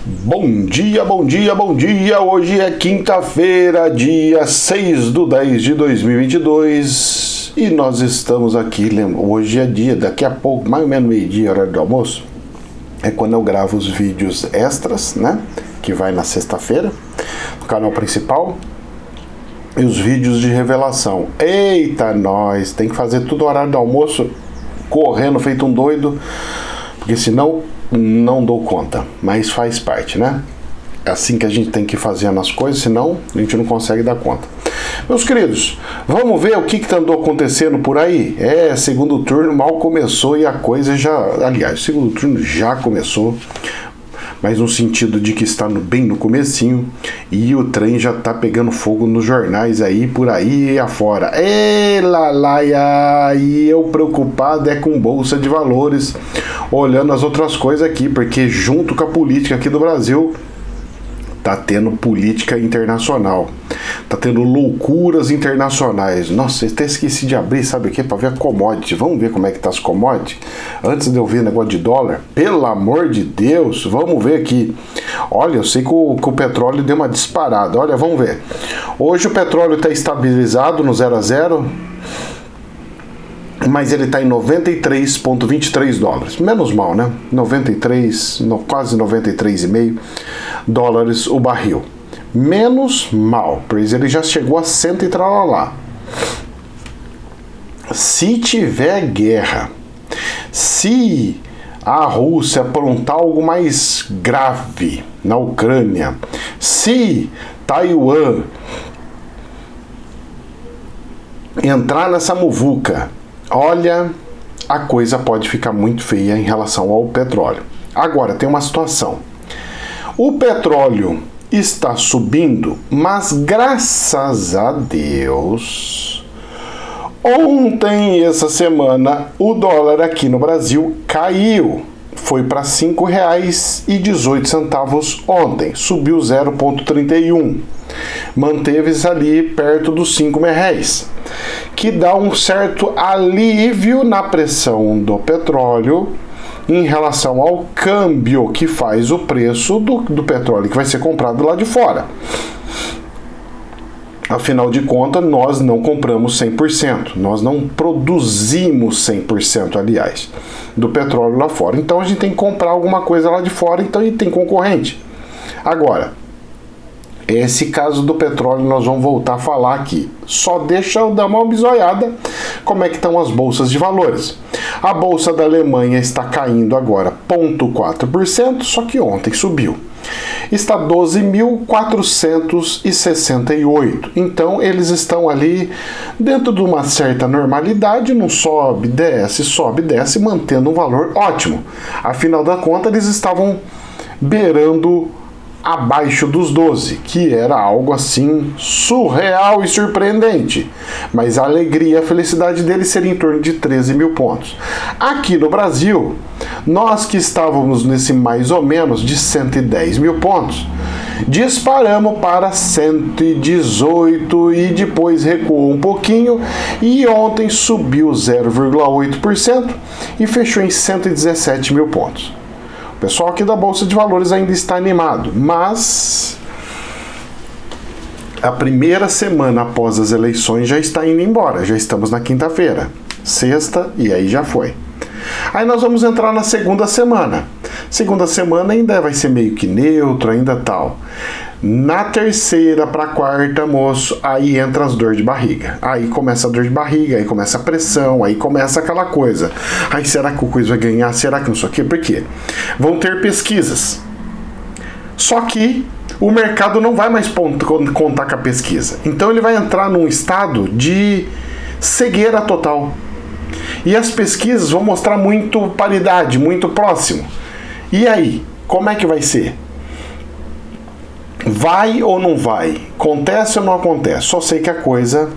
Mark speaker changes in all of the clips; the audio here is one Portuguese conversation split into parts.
Speaker 1: Bom dia, bom dia, bom dia! Hoje é quinta-feira, dia 6 de 10 de 2022 e nós estamos aqui, hoje é dia, daqui a pouco, mais ou menos meio-dia, hora do almoço, é quando eu gravo os vídeos extras, né? Que vai na sexta-feira, no canal principal, e os vídeos de revelação. Eita, nós, tem que fazer tudo no horário do almoço, correndo, feito um doido, porque senão não dou conta, mas faz parte, né? É assim que a gente tem que fazer as coisas, senão a gente não consegue dar conta. Meus queridos, vamos ver o que andou acontecendo por aí? Segundo turno mal começou e a coisa já... Aliás, o segundo turno já começou, mas no sentido de que está bem no comecinho e o trem já tá pegando fogo nos jornais aí, por aí e afora. E eu preocupado com Bolsa de Valores, olhando as outras coisas aqui, porque junto com a política aqui do Brasil, tá tendo política internacional, tá tendo loucuras internacionais. Nossa, eu até esqueci de abrir, sabe o que? Para ver a commodity. Vamos ver como é que tá as commodities? Antes de eu ver o negócio de dólar, pelo amor de Deus, vamos ver aqui. Olha, eu sei que o petróleo deu uma disparada. Olha, vamos ver. Hoje o petróleo está estabilizado no 0 a 0, mas ele está em 93,23 dólares. Menos mal, né? 93, quase 93,5 dólares o barril. Menos mal, pois ele já chegou a 100 e tralalá. Se tiver guerra, se a Rússia aprontar algo mais grave na Ucrânia, se Taiwan entrar nessa muvuca, olha, a coisa pode ficar muito feia em relação ao petróleo. Agora, tem uma situação. O petróleo está subindo, mas graças a Deus, ontem e essa semana, o dólar aqui no Brasil caiu. Foi para R$ 5,18 ontem, subiu 0,31. Manteve-se ali perto dos R$ 5,00, que dá um certo alívio na pressão do petróleo em relação ao câmbio que faz o preço do petróleo que vai ser comprado lá de fora. Afinal de contas, nós não compramos 100%, nós não produzimos 100%, aliás, do petróleo lá fora. Então a gente tem que comprar alguma coisa lá de fora, então a gente tem concorrente. Agora, esse caso do petróleo nós vamos voltar a falar aqui. Só deixa eu dar uma bisoiada como é que estão as bolsas de valores. A bolsa da Alemanha está caindo agora 0,4%, só que ontem subiu. Está 12.468. Então eles estão ali dentro de uma certa normalidade, não sobe, desce, mantendo um valor ótimo. Afinal da conta, eles estavam beirando abaixo dos 12, que era algo assim surreal e surpreendente. Mas a alegria, a felicidade deles seria em torno de 13 mil pontos. Aqui no Brasil, nós que estávamos nesse mais ou menos de 110 mil pontos, disparamos para 118 e depois recuou um pouquinho e ontem subiu 0,8% e fechou em 117 mil pontos. O pessoal aqui da Bolsa de Valores ainda está animado, mas a primeira semana após as eleições já está indo embora, já estamos na quinta-feira, sexta e aí já foi. Aí nós vamos entrar na segunda semana. Segunda semana ainda vai ser meio que neutro, ainda tal. Na terceira para quarta, moço, aí entra as dores de barriga. Aí começa a dor de barriga, aí começa a pressão, aí começa aquela coisa. Aí será que o coisa vai ganhar? Será que não sei o quê? Por quê? Vão ter pesquisas. Só que o mercado não vai mais contar com a pesquisa. Então ele vai entrar num estado de cegueira total. E as pesquisas vão mostrar muito paridade, muito próximo. E aí, como é que vai ser? Vai ou não vai? Acontece ou não acontece? Só sei que a coisa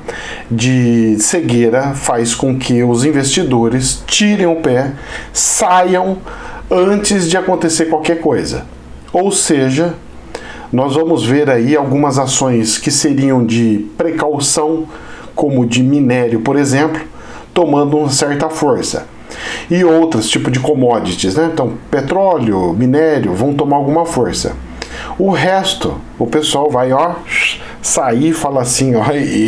Speaker 1: de cegueira faz com que os investidores tirem o pé, saiam antes de acontecer qualquer coisa. Ou seja, nós vamos ver aí algumas ações que seriam de precaução, como de minério, por exemplo, tomando uma certa força. e outros tipos de commodities, né? Então, petróleo, minério vão tomar alguma força. O resto, o pessoal vai, sair e fala assim,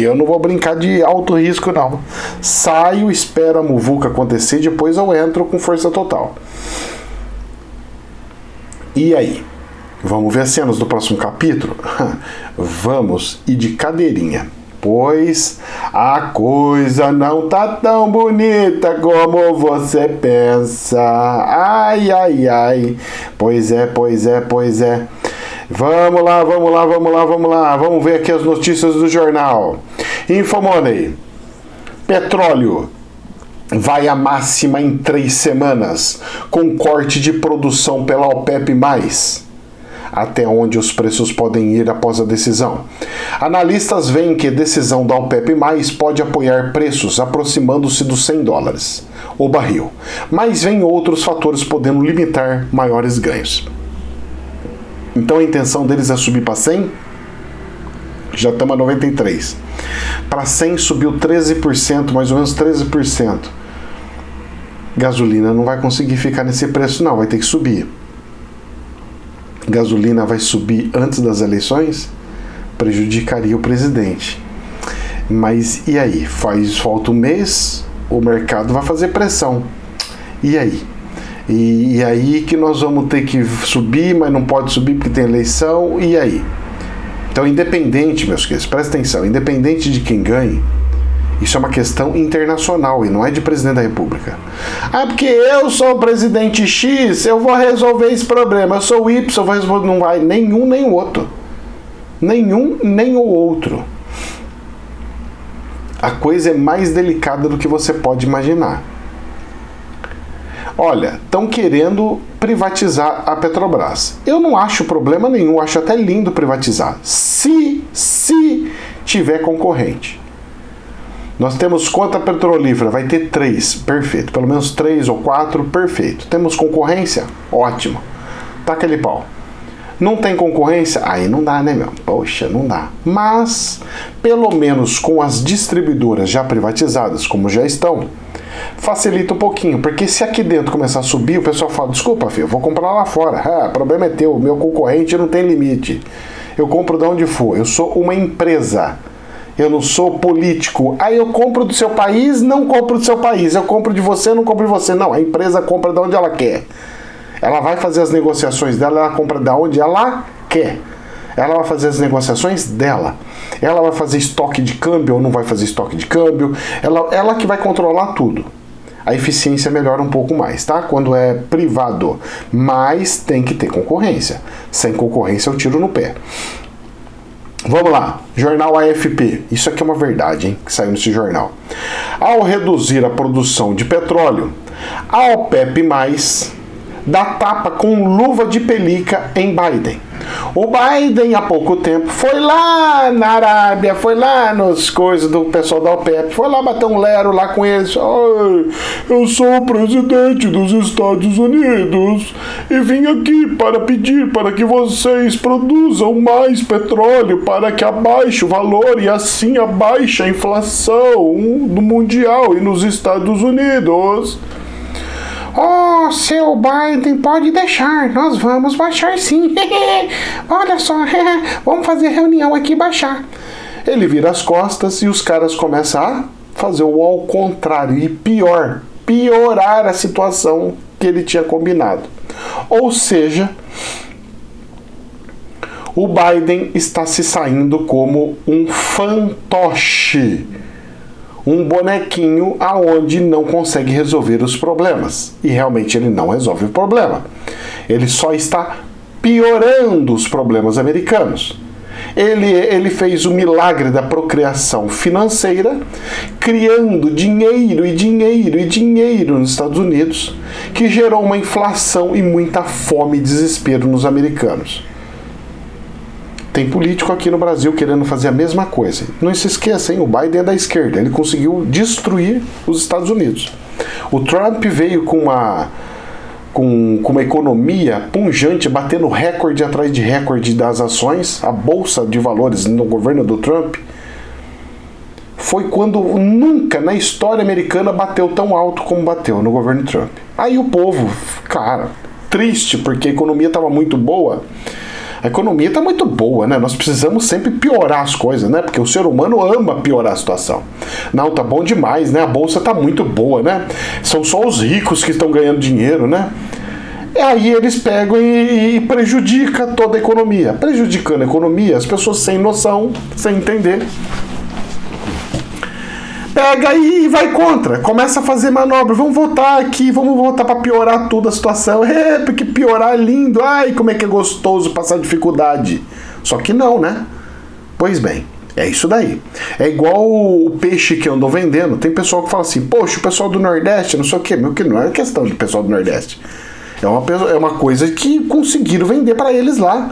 Speaker 1: eu não vou brincar de alto risco não. Saio, espero a muvuca acontecer, depois eu entro com força total. E aí? Vamos ver as cenas do próximo capítulo? Vamos, e de cadeirinha. Pois a coisa não tá tão bonita como você pensa. Ai, ai, ai. Pois é. Vamos lá. Vamos ver aqui as notícias do jornal. Infomoney. Petróleo vai à máxima em 3 semanas, com corte de produção pela OPEP+. Até onde os preços podem ir após a decisão. Analistas veem que a decisão da OPEP+, pode apoiar preços aproximando-se dos $100 o barril, mas vem outros fatores podendo limitar maiores ganhos. Então a intenção deles é subir para 100? Já estamos a 93. Para 100 subiu 13%, mais ou menos 13%. Gasolina não vai conseguir ficar nesse preço não, vai ter que subir. Gasolina vai subir antes das eleições, prejudicaria o presidente. Mas e aí? Falta um mês, o mercado vai fazer pressão. E aí? E aí que nós vamos ter que subir, mas não pode subir porque tem eleição, e aí? Então, independente, meus queridos, presta atenção, independente de quem ganhe, isso é uma questão internacional e não é de presidente da República. Porque eu sou o presidente X, eu vou resolver esse problema. Eu sou o Y, eu vou resolver. Não vai nenhum nem o outro. Nenhum nem o outro. A coisa é mais delicada do que você pode imaginar. Olha, estão querendo privatizar a Petrobras. Eu não acho problema nenhum, acho até lindo privatizar. Se tiver concorrente. Nós temos conta petrolífera, vai ter 3, perfeito. Pelo menos 3 ou 4, perfeito. Temos concorrência? Ótimo. Tá aquele pau. Não tem concorrência? Aí não dá, né, meu? Poxa, não dá. Mas, pelo menos com as distribuidoras já privatizadas, como já estão, facilita um pouquinho. Porque se aqui dentro começar a subir, o pessoal fala, desculpa, filho, eu vou comprar lá fora. O problema é teu, o meu concorrente não tem limite. Eu compro de onde for. Eu sou uma empresa. Eu não sou político. Aí eu compro do seu país, não compro do seu país. Eu compro de você, não compro de você. Não, a empresa compra de onde ela quer. Ela vai fazer as negociações dela, ela compra de onde ela quer. Ela vai fazer as negociações dela. Ela vai fazer estoque de câmbio ou não vai fazer estoque de câmbio. Ela que vai controlar tudo. A eficiência melhora um pouco mais, tá? Quando é privado. Mas tem que ter concorrência. Sem concorrência eu tiro no pé. Vamos lá, jornal AFP, isso aqui é uma verdade, hein, que saiu nesse jornal. Ao reduzir a produção de petróleo, a OPEP+, dá tapa com luva de pelica em Biden. O Biden, há pouco tempo, foi lá na Arábia, foi lá nos coisas do pessoal da OPEP, foi lá bater um lero lá com eles. Eu sou o presidente dos Estados Unidos e vim aqui para pedir para que vocês produzam mais petróleo para que abaixe o valor e assim abaixe a inflação no mundial e nos Estados Unidos. Seu Biden, pode deixar, nós vamos baixar sim. Olha só, vamos fazer reunião aqui e baixar. Ele vira as costas e os caras começam a fazer o ao contrário e piorar a situação que ele tinha combinado. Ou seja, o Biden está se saindo como um fantoche. Um bonequinho aonde não consegue resolver os problemas. E realmente ele não resolve o problema. Ele só está piorando os problemas americanos. Ele fez o milagre da procriação financeira, criando dinheiro nos Estados Unidos, que gerou uma inflação e muita fome e desespero nos americanos. Tem político aqui no Brasil querendo fazer a mesma coisa. Não se esqueça, hein? O Biden é da esquerda. Ele conseguiu destruir os Estados Unidos. O Trump veio com uma economia pungente, batendo recorde atrás de recorde das ações. A bolsa de valores no governo do Trump foi quando nunca na história americana bateu tão alto como bateu no governo Trump. Aí o povo, cara, triste, porque a economia estava muito boa. A economia está muito boa, né? Nós precisamos sempre piorar as coisas, né? Porque o ser humano ama piorar a situação. Não, tá bom demais, né? A bolsa tá muito boa, né? São só os ricos que estão ganhando dinheiro, né? E aí eles pegam e prejudicam toda a economia. Prejudicando a economia, as pessoas sem noção, sem entender, pega e vai contra, começa a fazer manobra, vamos votar aqui, vamos votar para piorar tudo a situação, porque piorar é lindo, ai, como é que é gostoso passar dificuldade. Só que não, né? Pois bem, é isso daí. É igual o peixe que eu ando vendendo, tem pessoal que fala assim, poxa, o pessoal do Nordeste, não sei o quê, meu, que não é questão de pessoal do Nordeste, é uma coisa que conseguiram vender para eles lá.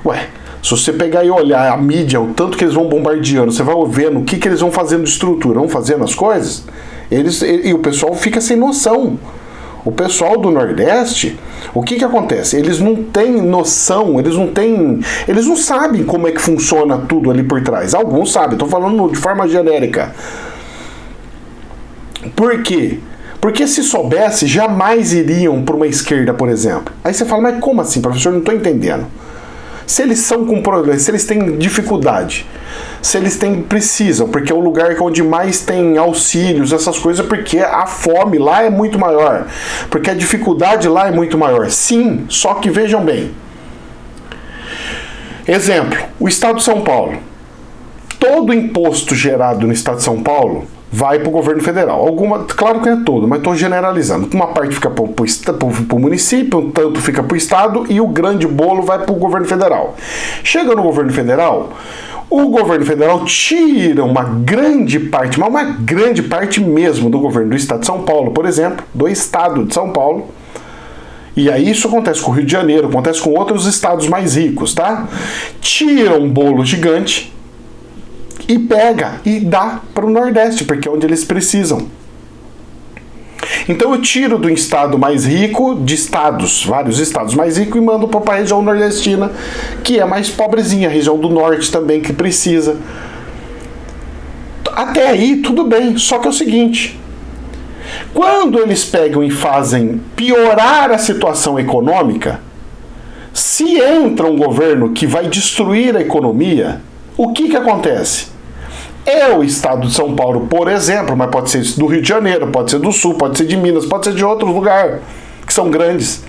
Speaker 1: Ué, se você pegar e olhar a mídia, o tanto que eles vão bombardeando, você vai vendo o que eles vão fazendo de estrutura, vão fazendo as coisas, e o pessoal fica sem noção. O pessoal do Nordeste, o que acontece? Eles não têm noção, eles não sabem como é que funciona tudo ali por trás. Alguns sabem, estou falando de forma genérica. Por quê? Porque se soubesse, jamais iriam para uma esquerda, por exemplo. Aí você fala, mas como assim, professor? Não estou entendendo. Se eles são com problemas, se eles têm dificuldade, se eles precisam, porque é o lugar onde mais tem auxílios, essas coisas, porque a fome lá é muito maior, porque a dificuldade lá é muito maior. Sim, só que vejam bem. Exemplo, o Estado de São Paulo. Todo imposto gerado no Estado de São Paulo vai para o governo federal. Claro que não é todo, mas estou generalizando. Uma parte fica para o município, um tanto fica para o estado e o grande bolo vai para o governo federal. Chega no governo federal, o governo federal tira uma grande parte, mas uma grande parte mesmo do governo do estado de São Paulo, por exemplo, do estado de São Paulo. E aí isso acontece com o Rio de Janeiro, acontece com outros estados mais ricos, tá? Tira um bolo gigante e pega e dá para o Nordeste, porque é onde eles precisam. Então eu tiro do estado mais rico, vários estados mais ricos, e mando para a região nordestina, que é mais pobrezinha, a região do norte também, que precisa. Até aí tudo bem, só que é o seguinte, quando eles pegam e fazem piorar a situação econômica, se entra um governo que vai destruir a economia, o que acontece? É o estado de São Paulo, por exemplo, mas pode ser do Rio de Janeiro, pode ser do Sul, pode ser de Minas, pode ser de outro lugar, que são grandes.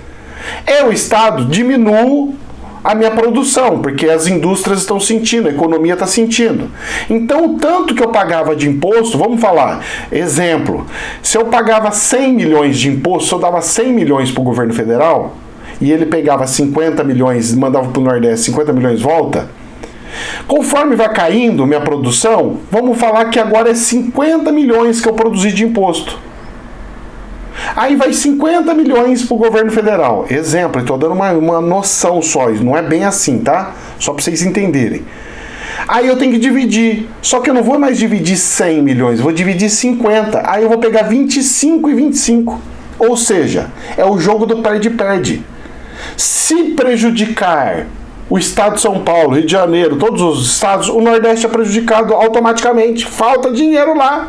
Speaker 1: É o estado, diminuo a minha produção, porque as indústrias estão sentindo, a economia está sentindo. Então, o tanto que eu pagava de imposto, vamos falar, exemplo, se eu pagava 100 milhões de imposto, se eu dava 100 milhões para o governo federal, e ele pegava 50 milhões, mandava para o Nordeste, 50 milhões volta, conforme vai caindo minha produção, vamos falar que agora é 50 milhões que eu produzi de imposto. Aí vai 50 milhões para o governo federal. Exemplo, estou dando uma noção só, não é bem assim, tá? Só para vocês entenderem. Aí eu tenho que dividir, só que eu não vou mais dividir 100 milhões, eu vou dividir 50. Aí eu vou pegar 25 e 25. Ou seja, é o jogo do perde-perde. Se prejudicar o estado de São Paulo, Rio de Janeiro, todos os estados, o Nordeste é prejudicado automaticamente. Falta dinheiro lá.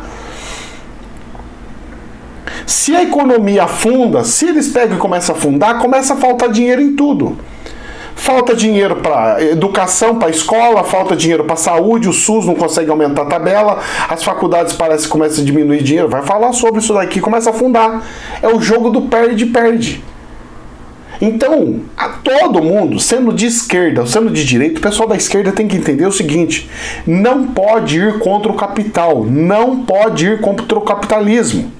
Speaker 1: Se a economia afunda, se eles pegam e começam a afundar, começa a faltar dinheiro em tudo. Falta dinheiro para educação, para escola, falta dinheiro para saúde, o SUS não consegue aumentar a tabela, as faculdades parece que começam a diminuir dinheiro. Vai falar sobre isso daqui, começa a afundar. É o jogo do perde-perde. Então, a todo mundo, sendo de esquerda ou sendo de direita, o pessoal da esquerda tem que entender o seguinte: não pode ir contra o capital, não pode ir contra o capitalismo.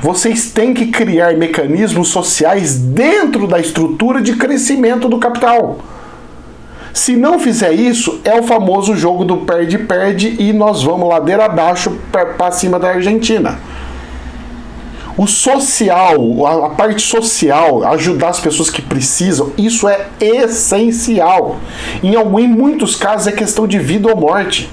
Speaker 1: Vocês têm que criar mecanismos sociais dentro da estrutura de crescimento do capital. Se não fizer isso, é o famoso jogo do perde-perde e nós vamos ladeira abaixo para cima da Argentina. O social, a parte social, ajudar as pessoas que precisam, isso é essencial. Em muitos casos é questão de vida ou morte.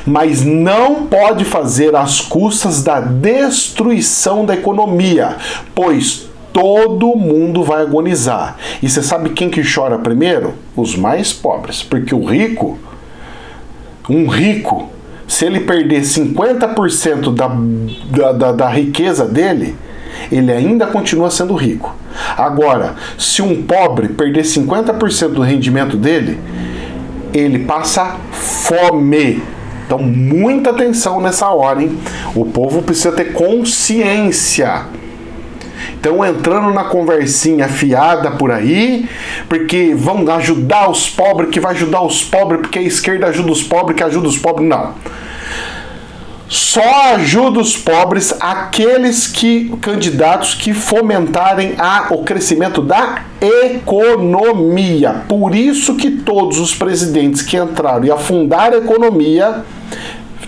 Speaker 1: Mas não pode fazer às custas da destruição da economia, pois todo mundo vai agonizar. E você sabe quem que chora primeiro? Os mais pobres, porque um rico, se ele perder 50% da riqueza dele, ele ainda continua sendo rico. Agora, se um pobre perder 50% do rendimento dele, ele passa fome. Então, muita atenção nessa hora, hein? O povo precisa ter consciência. Então, entrando na conversinha fiada por aí, porque vão ajudar os pobres, que vai ajudar os pobres, porque a esquerda ajuda os pobres, que ajuda os pobres. Não. Só ajuda os pobres aqueles candidatos que fomentarem o crescimento da economia. Por isso que todos os presidentes que entraram e afundaram a economia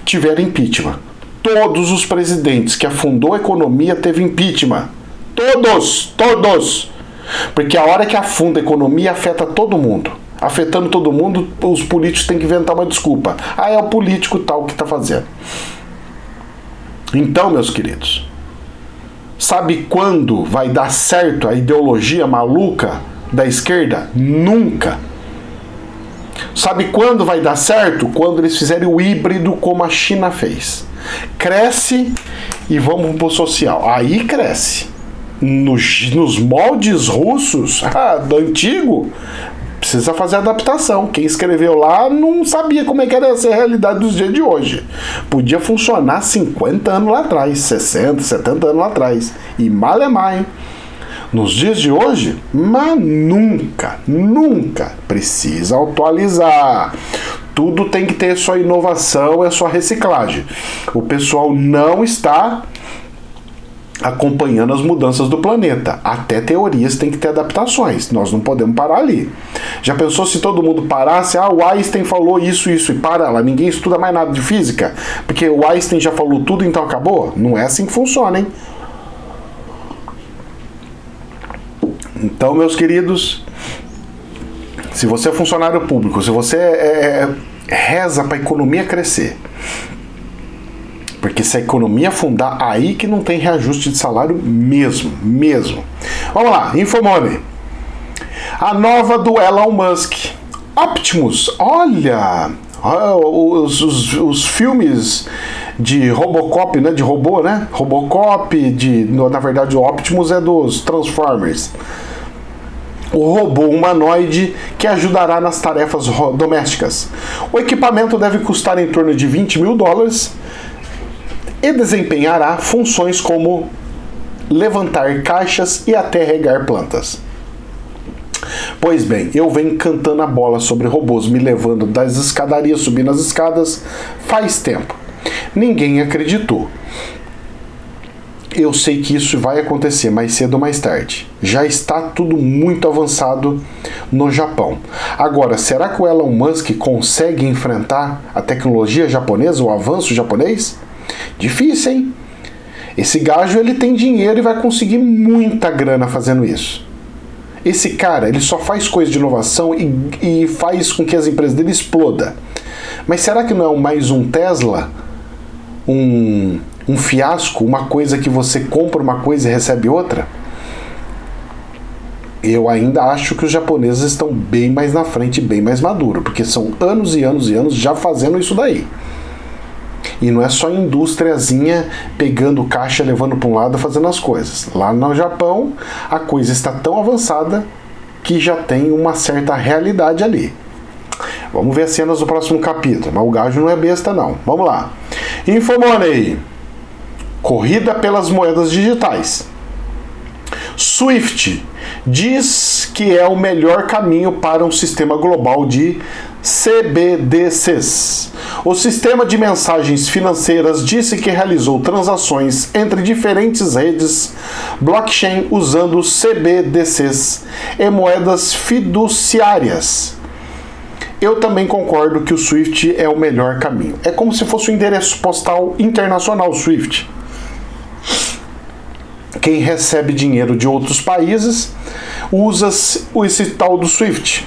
Speaker 1: tiveram impeachment. Todos os presidentes que afundou a economia teve impeachment. Todos. Porque a hora que afunda a economia afeta todo mundo. Afetando todo mundo, os políticos têm que inventar uma desculpa. É o político tal que está fazendo. Então, meus queridos, sabe quando vai dar certo a ideologia maluca da esquerda? Nunca. Sabe quando vai dar certo? Quando eles fizerem o híbrido como a China fez. Cresce e vamos pro social. Aí cresce. Nos moldes russos do antigo, precisa fazer adaptação. Quem escreveu lá não sabia como é que era essa realidade dos dias de hoje. Podia funcionar 50 anos lá atrás, 60, 70 anos lá atrás. E malemar, hein? Nos dias de hoje, mas nunca precisa atualizar. Tudo tem que ter sua inovação, sua reciclagem. O pessoal não está acompanhando as mudanças do planeta. Até teorias tem que ter adaptações. Nós não podemos parar ali. Já pensou se todo mundo parasse? O Einstein falou isso e para lá. Ninguém estuda mais nada de física? Porque o Einstein já falou tudo, então acabou? Não é assim que funciona, hein? Então, meus queridos, se você é funcionário público, se você reza para a economia crescer, porque se a economia afundar, aí que não tem reajuste de salário mesmo. Vamos lá, Infomoney. A nova do Elon Musk. Optimus, olha, os filmes de Robocop, né? De robô, né? Robocop, na verdade o Optimus é dos Transformers. O robô humanoide que ajudará nas tarefas domésticas. O equipamento deve custar em torno de $20 mil e desempenhará funções como levantar caixas e até regar plantas. Pois bem, eu venho cantando a bola sobre robôs me levando das escadarias, subindo as escadas, faz tempo. Ninguém acreditou. Eu sei que isso vai acontecer mais cedo ou mais tarde. Já está tudo muito avançado no Japão. Agora, será que o Elon Musk consegue enfrentar a tecnologia japonesa, o avanço japonês? Difícil, hein? Esse gajo, ele tem dinheiro e vai conseguir muita grana fazendo isso. Esse cara, ele só faz coisa de inovação e faz com que as empresas dele explodam. Mas será que não é mais um Tesla? Um fiasco? Uma coisa que você compra uma coisa e recebe outra? Eu ainda acho que os japoneses estão bem mais na frente, bem mais maduros, porque são anos e anos e anos já fazendo isso daí. E não é só indústriazinha pegando caixa, levando para um lado, fazendo as coisas. Lá no Japão, a coisa está tão avançada que já tem uma certa realidade ali. Vamos ver as cenas do próximo capítulo. Mas o gajo não é besta, não. Vamos lá. Infomoney. Corrida pelas moedas digitais. SWIFT diz que é o melhor caminho para um sistema global de CBDCs. O sistema de mensagens financeiras disse que realizou transações entre diferentes redes blockchain usando CBDCs e moedas fiduciárias. Eu também concordo que o SWIFT é o melhor caminho. É como se fosse um endereço postal internacional, SWIFT. Quem recebe dinheiro de outros países usa esse tal do SWIFT.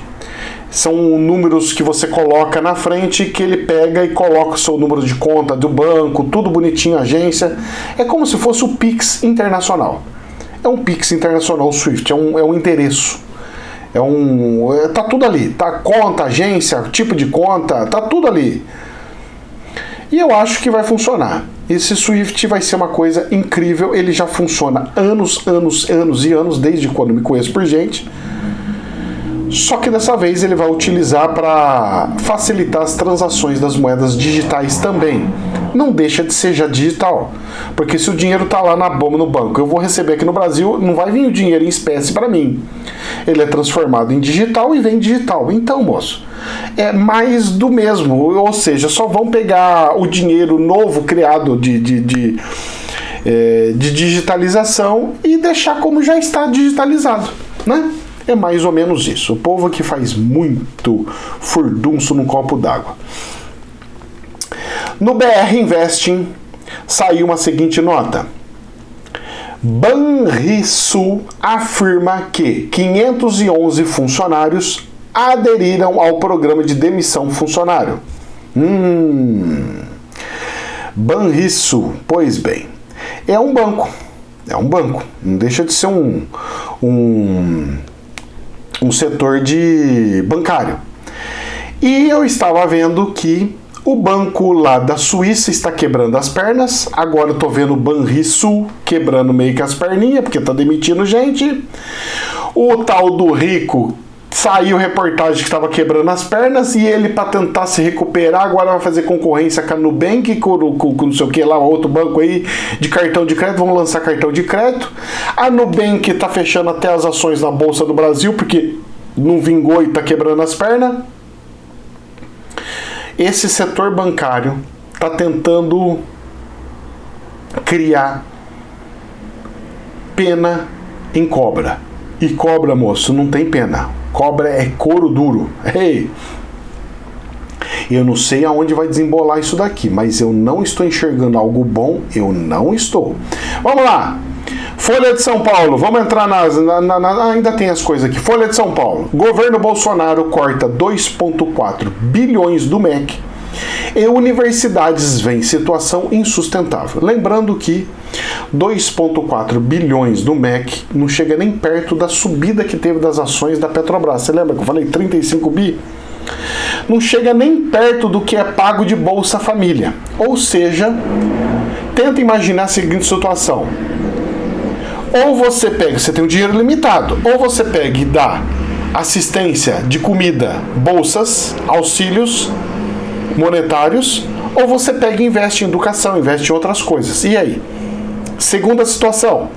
Speaker 1: São números que você coloca na frente, que ele pega e coloca o seu número de conta do banco, tudo bonitinho, agência. É como se fosse o Pix internacional. É um Pix internacional, o SWIFT, é um endereço. Tá tudo ali, tá conta, agência, tipo de conta, tá tudo ali. E eu acho que vai funcionar. Esse Swift vai ser uma coisa incrível, ele já funciona anos e anos, desde quando me conheço por gente. Só que dessa vez ele vai utilizar para facilitar as transações das moedas digitais também. Não deixa de ser já digital, porque se o dinheiro está lá no banco, eu vou receber aqui no Brasil, não vai vir o dinheiro em espécie para mim. Ele é transformado em digital e vem digital. Então, moço, é mais do mesmo, ou seja, só vão pegar o dinheiro novo criado de digitalização e deixar como já está digitalizado, né? É mais ou menos isso. O povo que faz muito furdunço num copo d'água. No BR Investing saiu uma seguinte nota. Banrisul afirma que 511 funcionários aderiram ao programa de demissão funcionário. Banrisul, pois bem, é um banco. Não deixa de ser um setor bancário. E eu estava vendo que o banco lá da Suíça está quebrando as pernas. Agora eu tô vendo o Banrisul quebrando meio que as perninhas, porque tá demitindo gente. O tal do Rico saiu reportagem que estava quebrando as pernas, e ele, para tentar se recuperar, agora vai fazer concorrência com a Nubank, com não sei o que lá, outro banco aí de cartão de crédito, vão lançar cartão de crédito. A Nubank está fechando até as ações na Bolsa do Brasil, porque não vingou e está quebrando as pernas. Esse setor bancário está tentando criar pena em cobra. E cobra, moço, não tem pena. Cobra é couro duro. Hey! Eu não sei aonde vai desembolar isso daqui, mas eu não estou enxergando algo bom. Eu não estou. Vamos lá. Folha de São Paulo. Vamos entrar ainda tem as coisas aqui. Folha de São Paulo. Governo Bolsonaro corta 2,4 bilhões do MEC e universidades veem situação insustentável. Lembrando que 2,4 bilhões do MEC não chega nem perto da subida que teve das ações da Petrobras. Você lembra que eu falei 35 bi? Não chega nem perto do que é pago de Bolsa Família. Ou seja, tenta imaginar a seguinte situação. Ou você pega, você tem um dinheiro limitado, ou você pega e dá assistência de comida, bolsas, auxílios monetários, ou você pega e investe em educação, investe em outras coisas. E aí? Segunda situação.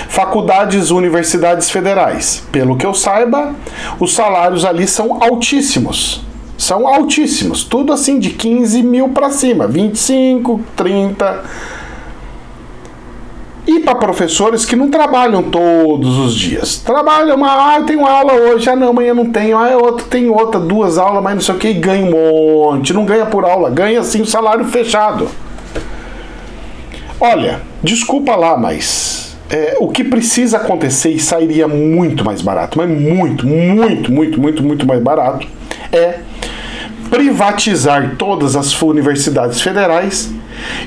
Speaker 1: Faculdades, universidades federais. Pelo que eu saiba, os salários ali são altíssimos. São altíssimos. Tudo assim de 15 mil para cima. 25, 30. E para professores que não trabalham todos os dias. Trabalham, eu tenho aula hoje, não, amanhã não tenho, tem outra, 2 aulas, mas não sei o que, e ganha um monte. Não ganha por aula, ganha assim o salário fechado. Olha, desculpa lá, mas o que precisa acontecer e sairia muito mais barato, mas muito mais barato, é privatizar todas as universidades federais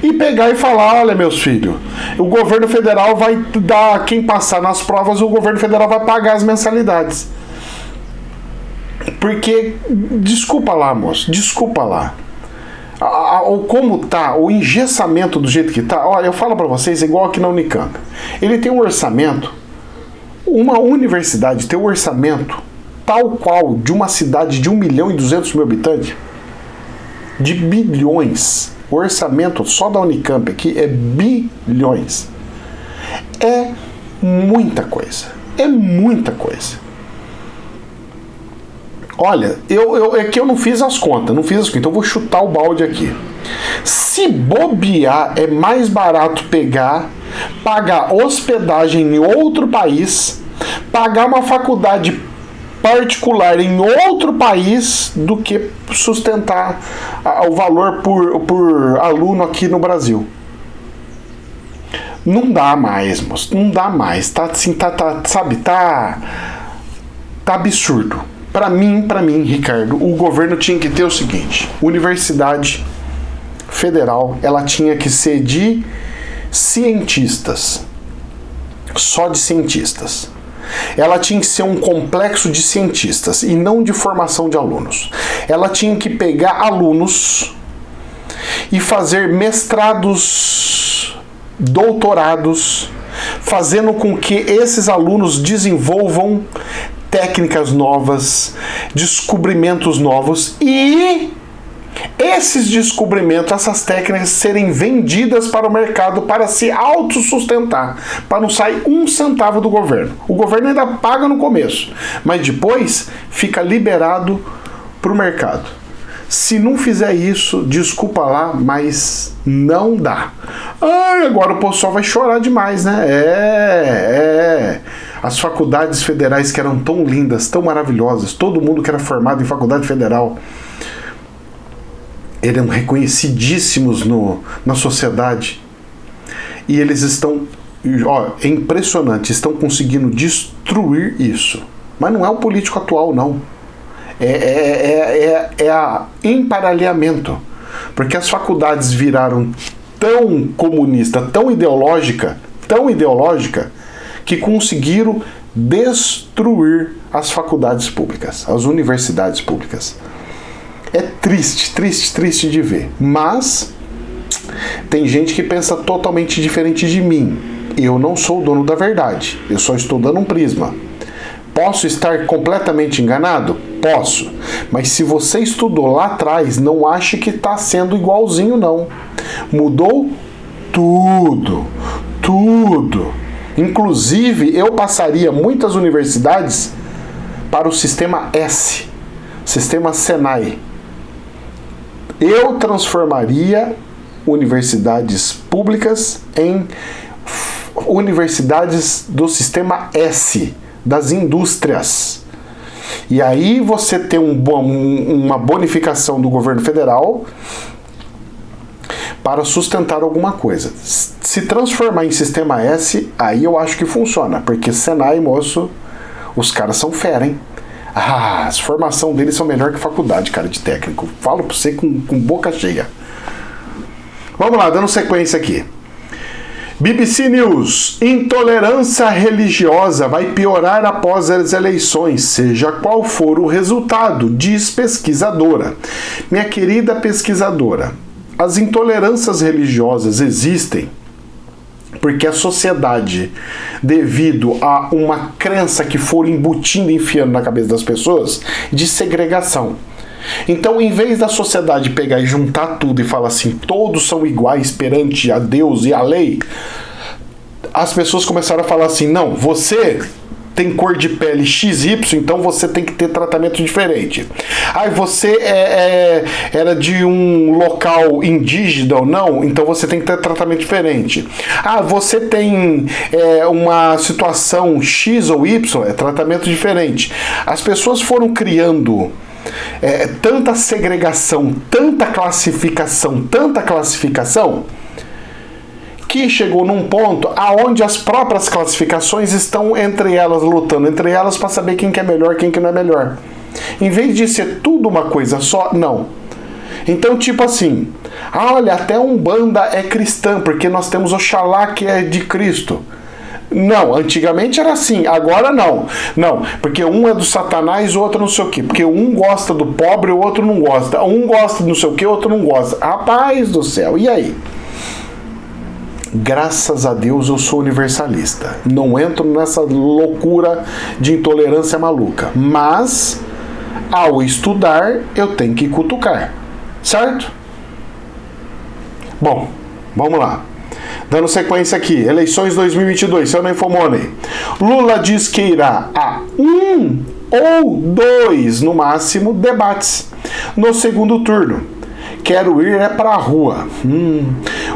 Speaker 1: e pegar e falar, olha, meus filhos, o governo federal vai dar, quem passar nas provas, o governo federal vai pagar as mensalidades. Porque, desculpa lá, moço, desculpa lá. Como tá, o engessamento do jeito que tá, olha, eu falo pra vocês, é igual aqui na Unicamp. Ele tem um orçamento, uma universidade tem um orçamento tal qual de uma cidade de 1.200.000 habitantes, de bilhões. O orçamento só da Unicamp aqui é bilhões. É muita coisa. É muita coisa. Olha, é que eu não fiz as contas, então eu vou chutar o balde aqui. Se bobear, é mais barato pagar hospedagem em outro país, pagar uma faculdade particular em outro país do que sustentar o valor por aluno aqui no Brasil. Não dá mais, moço, não dá mais. Tá assim, tá absurdo. Para mim, Ricardo, o governo tinha que ter o seguinte: universidade federal, ela tinha que ser de cientistas. Só de cientistas. Ela tinha que ser um complexo de cientistas e não de formação de alunos. Ela tinha que pegar alunos e fazer mestrados, doutorados, fazendo com que esses alunos desenvolvam técnicas novas, descobrimentos novos e esses descobrimentos, essas técnicas serem vendidas para o mercado para se autossustentar, para não sair um centavo do governo. O governo ainda paga no começo, mas depois fica liberado para o mercado. Se não fizer isso, desculpa lá, mas não dá. Agora o pessoal vai chorar demais, né? As faculdades federais que eram tão lindas, tão maravilhosas, todo mundo que era formado em faculdade federal, eram reconhecidíssimos na sociedade. E eles estão, é impressionante, estão conseguindo destruir isso. Mas não é o político atual, não. É a emparelhamento. Porque as faculdades viraram tão comunista, tão ideológica, que conseguiram destruir as faculdades públicas, as universidades públicas. É triste de ver. Mas tem gente que pensa totalmente diferente de mim. Eu não sou o dono da verdade. Eu só estou dando um prisma. Posso estar completamente enganado? Posso. Mas se você estudou lá atrás, não ache que está sendo igualzinho, não. Mudou tudo. Inclusive, eu passaria muitas universidades para o sistema S, sistema Senai. Eu transformaria universidades públicas em universidades do sistema S, das indústrias. E aí você tem uma bonificação do governo federal para sustentar alguma coisa. Se transformar em sistema S, aí eu acho que funciona, porque Senai, moço, os caras são fera, hein? As formação deles são melhor que faculdade, cara, de técnico. Falo pra você com boca cheia. Vamos lá, dando sequência aqui. BBC News. Intolerância religiosa vai piorar após as eleições, seja qual for o resultado, diz pesquisadora. Minha querida pesquisadora, as intolerâncias religiosas existem porque a sociedade, devido a uma crença que for embutindo e enfiando na cabeça das pessoas, de segregação. Então, em vez da sociedade pegar e juntar tudo e falar assim, todos são iguais perante a Deus e a lei, as pessoas começaram a falar assim, não, você tem cor de pele XY, então você tem que ter tratamento diferente. Você era de um local indígena ou não, então você tem que ter tratamento diferente. Você tem uma situação X ou Y, é tratamento diferente. As pessoas foram criando tanta segregação, tanta classificação, que chegou num ponto aonde as próprias classificações estão entre elas, lutando entre elas para saber quem que é melhor, quem que não é melhor. Em vez de ser tudo uma coisa só, não. Então, tipo assim, olha, até a Umbanda é cristã, porque nós temos Oxalá que é de Cristo. Não, antigamente era assim, agora não. Não, porque um é do Satanás, o outro não sei o quê. Porque um gosta do pobre, o outro não gosta. Um gosta do não sei o quê, o outro não gosta. Rapaz do céu, e aí? Graças a Deus eu sou universalista. Não entro nessa loucura de intolerância maluca. Mas, ao estudar, eu tenho que cutucar. Certo? Bom, vamos lá. Dando sequência aqui. Eleições 2022, seu Infomoney. Lula diz que irá a 1 ou 2, no máximo, debates no segundo turno. Quero ir pra rua.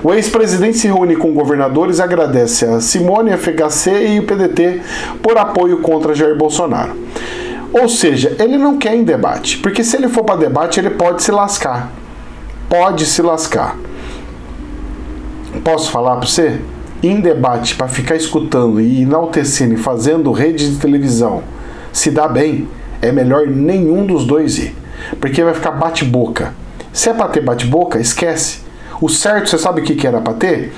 Speaker 1: O ex-presidente se reúne com governadores e agradece a Simone, a FHC e o PDT por apoio contra Jair Bolsonaro. Ou seja, ele não quer em debate, porque se ele for para debate, ele pode se lascar. Posso falar para você? Em debate, para ficar escutando e enaltecendo e fazendo rede de televisão, se dá bem, é melhor nenhum dos dois ir, porque vai ficar bate-boca. Se é para ter bate-boca, esquece. O certo, você sabe o que era para ter?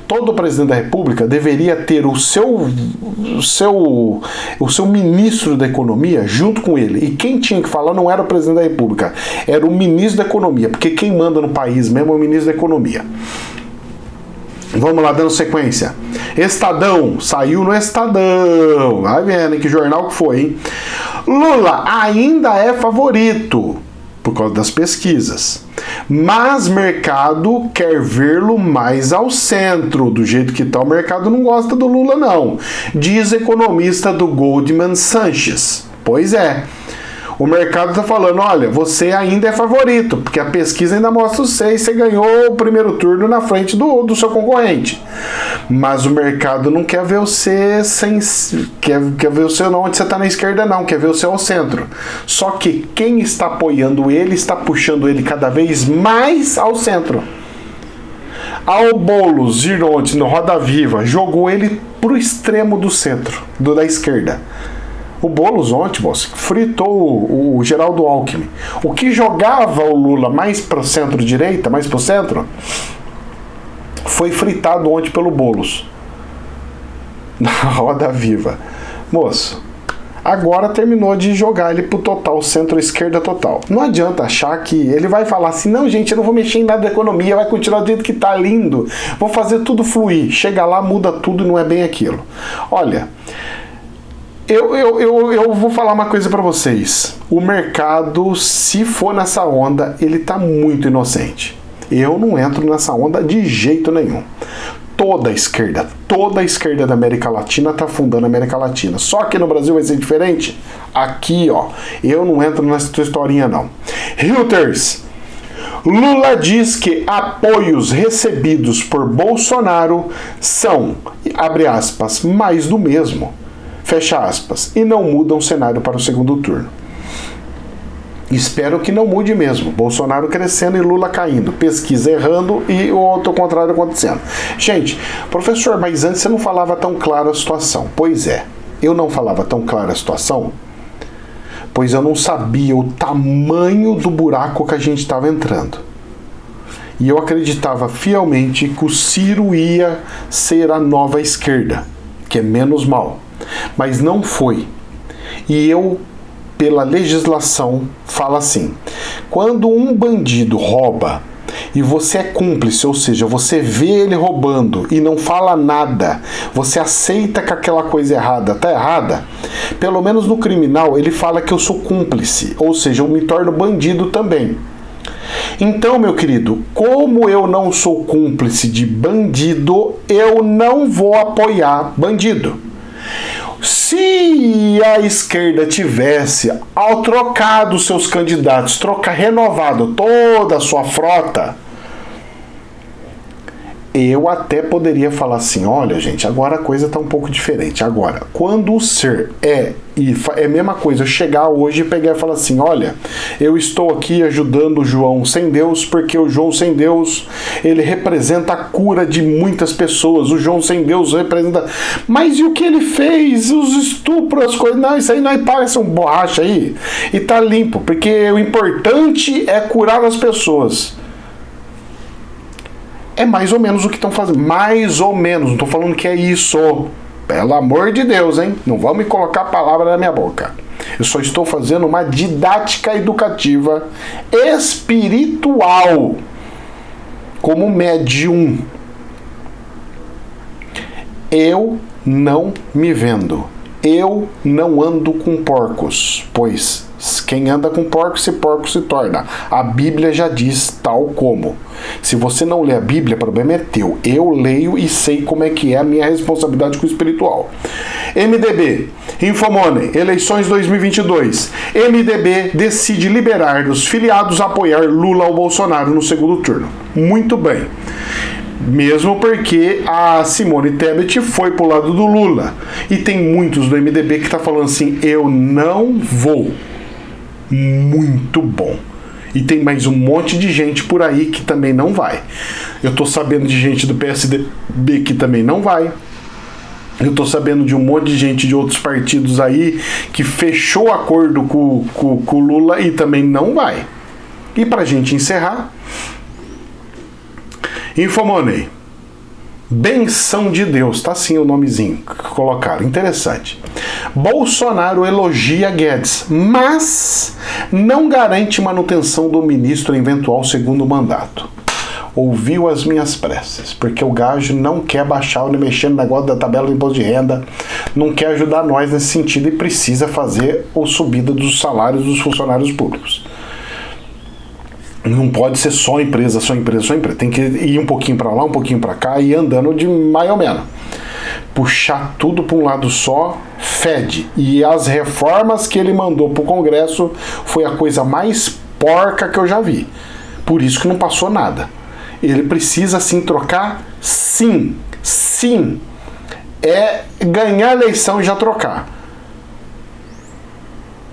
Speaker 1: Todo presidente da República deveria ter o seu ministro da Economia junto com ele. E quem tinha que falar não era o presidente da República, era o ministro da Economia, porque quem manda no país mesmo é o ministro da Economia. Vamos lá, dando sequência. Estadão, saiu no Estadão. Vai vendo, hein, que jornal que foi, hein? Lula ainda é favorito por causa das pesquisas, mas mercado quer vê-lo mais ao centro. Do jeito que tá, o mercado não gosta do Lula, não, diz economista do Goldman Sachs. Pois é, o mercado tá falando, olha, você ainda é favorito, porque a pesquisa ainda mostra você ganhou o primeiro turno na frente do seu concorrente. Mas o mercado não quer ver você quer ver você não onde você está na esquerda, não, quer ver você ao centro. Só que quem está apoiando ele está puxando ele cada vez mais ao centro. Ao Boulos ir ontem no Roda Viva, jogou ele pro extremo do centro, da esquerda. O Boulos ontem, moço, fritou o Geraldo Alckmin. O que jogava o Lula mais para o centro-direita, mais para o centro, foi fritado ontem pelo Boulos. Na Roda Viva. Moço, agora terminou de jogar ele pro total, centro-esquerda total. Não adianta achar que ele vai falar assim, não, gente, eu não vou mexer em nada da economia, vai continuar do jeito que tá lindo, vou fazer tudo fluir. Chega lá, muda tudo e não é bem aquilo. Olha, eu vou falar uma coisa para vocês. O mercado, se for nessa onda, ele tá muito inocente. Eu não entro nessa onda de jeito nenhum. Toda a esquerda da América Latina tá afundando a América Latina. Só que no Brasil vai ser diferente? Aqui, ó, eu não entro nessa tua historinha, não. Reuters. Lula diz que apoios recebidos por Bolsonaro são, abre aspas, mais do mesmo, fecha aspas, e não mudam o cenário para o segundo turno. Espero que não mude mesmo. Bolsonaro crescendo e Lula caindo. Pesquisa errando e o outro contrário acontecendo. Gente, professor, mas antes você não falava tão claro a situação. Pois é, eu não falava tão clara a situação, pois eu não sabia o tamanho do buraco que a gente estava entrando. E eu acreditava fielmente que o Ciro ia ser a nova esquerda, que é menos mal. Mas não foi. E eu, pela legislação, fala assim: quando um bandido rouba e você é cúmplice, ou seja, você vê ele roubando e não fala nada, você aceita que aquela coisa errada está errada, pelo menos no criminal ele fala que eu sou cúmplice, ou seja, eu me torno bandido também. Então, meu querido, como eu não sou cúmplice de bandido, eu não vou apoiar bandido. Se a esquerda tivesse, ao trocar dos seus candidatos, renovado toda a sua frota, eu até poderia falar assim, olha gente, agora a coisa está um pouco diferente. Agora, quando o ser é a mesma coisa, eu chegar hoje e pegar e falar assim, olha, eu estou aqui ajudando o João Sem Deus, porque o João Sem Deus, ele representa a cura de muitas pessoas, o João Sem Deus representa... Mas e o que ele fez? Os estupros, as coisas... Não, isso aí não parece um borracha aí, e tá limpo, porque o importante é curar as pessoas. É mais ou menos o que estão fazendo. Mais ou menos. Não estou falando que é isso. Pelo amor de Deus, hein? Não vão me colocar a palavra na minha boca. Eu só estou fazendo uma didática educativa espiritual. Como médium. Eu não me vendo. Eu não ando com porcos, pois quem anda com porcos, porco se torna. A Bíblia já diz tal como. Se você não lê a Bíblia, o problema é teu. Eu leio e sei como é que é a minha responsabilidade com o espiritual. MDB, Infomoney, eleições 2022. MDB decide liberar os filiados a apoiar Lula ou Bolsonaro no segundo turno. Muito bem. Mesmo porque a Simone Tebet foi pro lado do Lula. E tem muitos do MDB que tá falando assim, eu não vou. Muito bom. E tem mais um monte de gente por aí que também não vai. Eu tô sabendo de gente do PSDB que também não vai. Eu tô sabendo de um monte de gente de outros partidos aí que fechou acordo com o Lula e também não vai. E pra gente encerrar, Infomoney. Benção de Deus, tá assim o nomezinho que colocaram, interessante. Bolsonaro elogia Guedes, mas não garante manutenção do ministro em eventual segundo mandato. Ouviu as minhas preces, porque o gajo não quer baixar ou mexer no negócio da tabela do imposto de renda, não quer ajudar nós nesse sentido e precisa fazer a subida dos salários dos funcionários públicos. Não pode ser só empresa, só empresa, só empresa. Tem que ir um pouquinho para lá, um pouquinho para cá e andando de mais ou menos. Puxar tudo para um lado só, fede. E as reformas que ele mandou para o Congresso foi a coisa mais porca que eu já vi. Por isso que não passou nada. Ele precisa sim trocar? Sim. Sim. É ganhar a eleição e já trocar.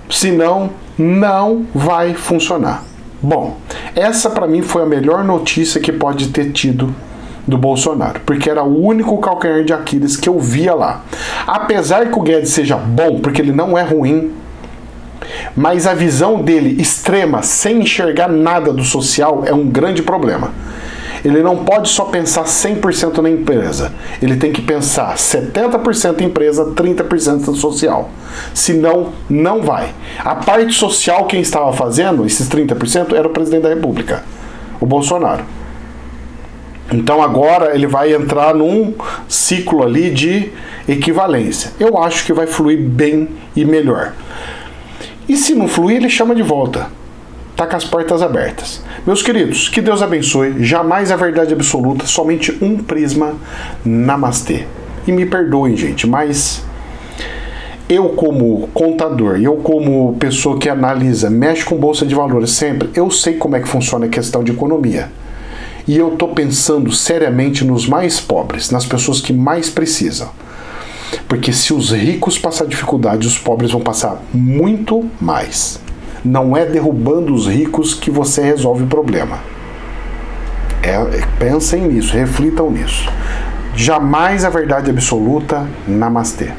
Speaker 1: Senão, não vai funcionar. Bom, essa para mim foi a melhor notícia que pode ter tido do Bolsonaro, porque era o único calcanhar de Aquiles que eu via lá. Apesar que o Guedes seja bom, porque ele não é ruim, mas a visão dele extrema, sem enxergar nada do social, é um grande problema. Ele não pode só pensar 100% na empresa. Ele tem que pensar 70% empresa, 30% social. Senão, não vai. A parte social, quem estava fazendo, esses 30%, era o presidente da República, o Bolsonaro. Então agora ele vai entrar num ciclo ali de equivalência. Eu acho que vai fluir bem e melhor. E se não fluir, ele chama de volta. Tá com as portas abertas. Meus queridos, que Deus abençoe. Jamais a verdade absoluta, somente um prisma. Namastê. E me perdoem, gente, mas eu como contador, eu como pessoa que analisa, mexe com bolsa de valores sempre, eu sei como é que funciona a questão de economia. E eu tô pensando seriamente nos mais pobres, nas pessoas que mais precisam. Porque se os ricos passar dificuldade, os pobres vão passar muito mais. Não é derrubando os ricos que você resolve o problema. Pensem nisso, reflitam nisso. Jamais a verdade absoluta. Namastê.